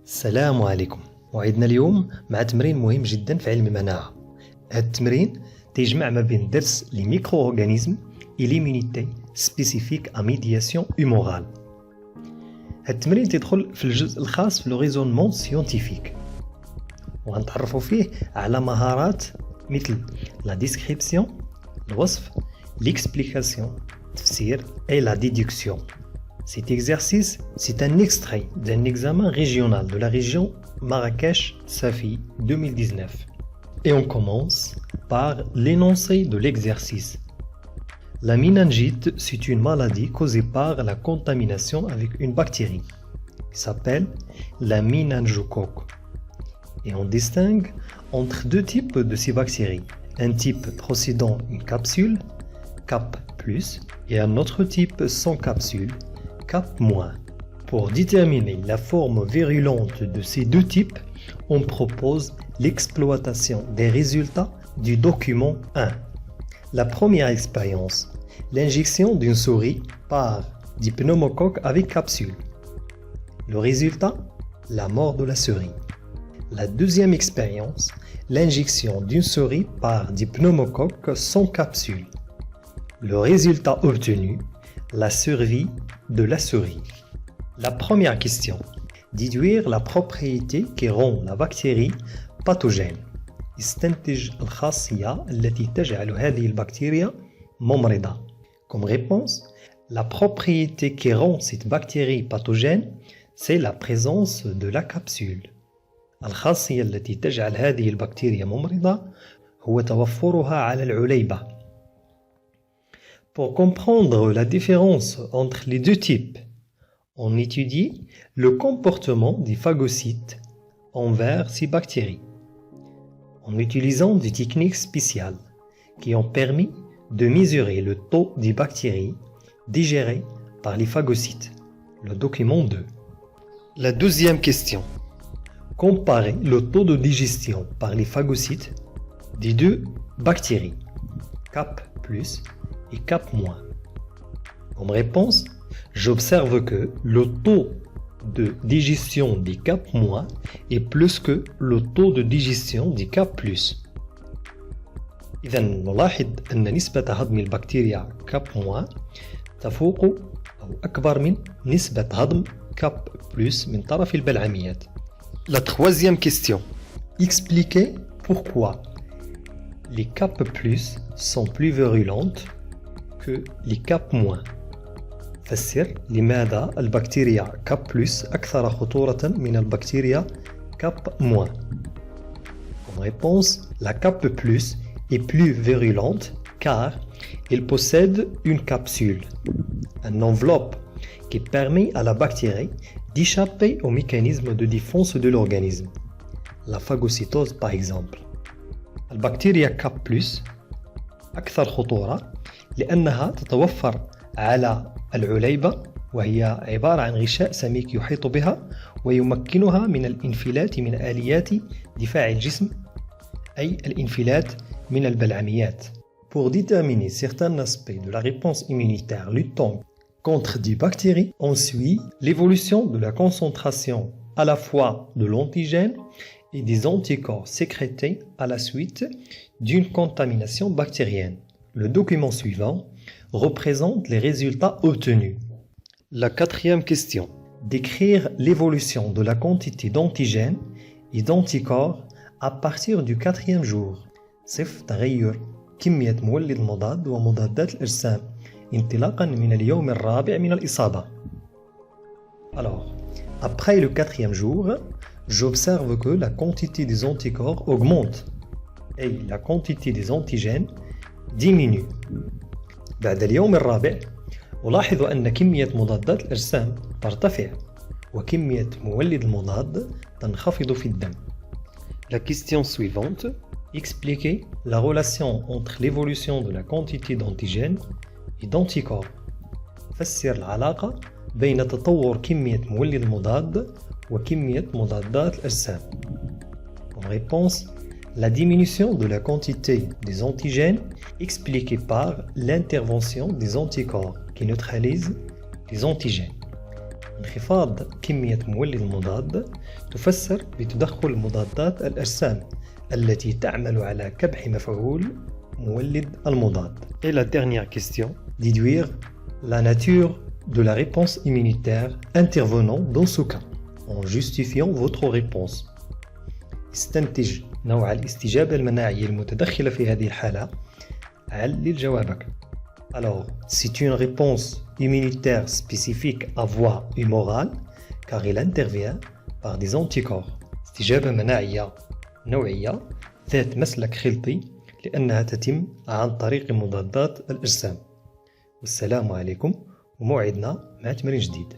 السلام عليكم. وعدنا اليوم مع تمرين مهم جدا في علم المناعة. هذا التمرين تيجمع ما بين درس لي ميكرو اورغانيزم et l'immunité spécifique à médiation humorale. هذا التمرين تدخل في الجزء الخاص في لو ريزونمون سيونتيفيك، وغنتعرفوا فيه على مهارات مثل لا ديسكريبسيون، الوصف، l'explication, التفسير et la déduction. Cet exercice, c'est un extrait d'un examen régional de la région Marrakech-Safi 2019. Et on commence par l'énoncé de l'exercice. La méningite, c'est une maladie causée par la contamination avec une bactérie qui s'appelle la méningocoque. Et on distingue entre deux types de ces bactéries. Un type possédant une capsule, Cap+, et un autre type sans capsule, Cap-. Pour déterminer la forme virulente de ces deux types, on propose l'exploitation des résultats du document 1. La première expérience, l'injection d'une souris par des pneumocoques avec capsule. Le résultat, la mort de la souris. La deuxième expérience, l'injection d'une souris par des pneumocoques sans capsule. Le résultat obtenu, la survie de la souris. La première question, déduire la propriété qui rend la bactérie pathogène. استنتج الخاصية التي تجعل هذه البكتيريا ممرضة. Comme réponse, la propriété qui rend cette bactérie pathogène, c'est la présence de la capsule. الخاصية التي تجعل هذه البكتيريا ممرضة هو توفرها على العليبة. Pour comprendre la différence entre les deux types, on étudie le comportement des phagocytes envers ces bactéries, en utilisant des techniques spéciales qui ont permis de mesurer le taux des bactéries digérées par les phagocytes. Le document 2. La deuxième question. Comparer le taux de digestion par les phagocytes des deux bactéries, Cap+ et Cap-. Comme réponse, j'observe que le taux de digestion des Cap- est plus que le taux de digestion des Cap+. إذا نلاحظ أن نسبة هضم البكتيريا Cap- تفوق أو أكبر من نسبة هضم Cap+ من طرف البلعميات. La troisième question. Expliquez pourquoi les Cap+ sont plus virulentes que les Cap-. فسر لماذا البكتيريا Cap+ أكثر خطورة من البكتيريا Cap-. Comme réponse, la Cap+ est plus virulente car elle possède une capsule, une enveloppe qui permet à la bactérie d'échapper au mécanisme de défense de l'organisme, la phagocytose par exemple. البكتيريا Cap+ أكثر خطورة لأنها تتوفر على العليبة، وهي عبارة عن غشاء سميك يحيط بها ويمكنها من الانفلات من آليات دفاع الجسم، أي الانفلات من البلعميات. Pour déterminer certains aspects de la réponse immunitaire luttant contre des bactéries, on suit l'évolution de la concentration à la fois de l'antigène et des anticorps sécrétés à la suite d'une contamination bactérienne. Le document suivant représente les résultats obtenus. La quatrième question. Décrire l'évolution de la quantité d'antigènes et d'anticorps à partir du 4e jour. صف تغير كمية مولد المضاد ومضادات الأجسام انطلاقا من اليوم الرابع من الإصابة. Alors, après le 4e jour, j'observe que la quantité des anticorps augmente et la quantité des antigènes diminue. بعد اليوم الرابع ألاحظ أن كمية مضادات الأجسام ترتفع وكمية مولد المضاد تنخفض في الدم. La question suivante. Expliquez la relation entre l'évolution de la quantité d'antigènes et d'anticorps. فسر العلاقة بين تطور كمية مولد المضاد وكمية مضادات الأجسام. Comme réponse, la diminution de la quantité des antigènes expliquée par l'intervention des anticorps qui neutralisent les antigènes. انخفاض كمية مولد المضاد تفسر بتدخل مضادات الأجسام التي تعمل على كبح مفعول مولد المضاد. Et la dernière question. Déduire la nature de la réponse immunitaire intervenant dans ce cas en justifiant votre réponse. استنتج نوع الاستجابة المناعية المتدخلة في هذه الحالة. علل جوابك. Alors, c'est une réponse immunitaire spécifique à voie humorale car il intervient par des anticorps. استجابة مناعية نوعية ذات مسلك خلطي لأنها تتم عن طريق مضادات الأجسام. والسلام عليكم وموعدنا مع تمرين جديد.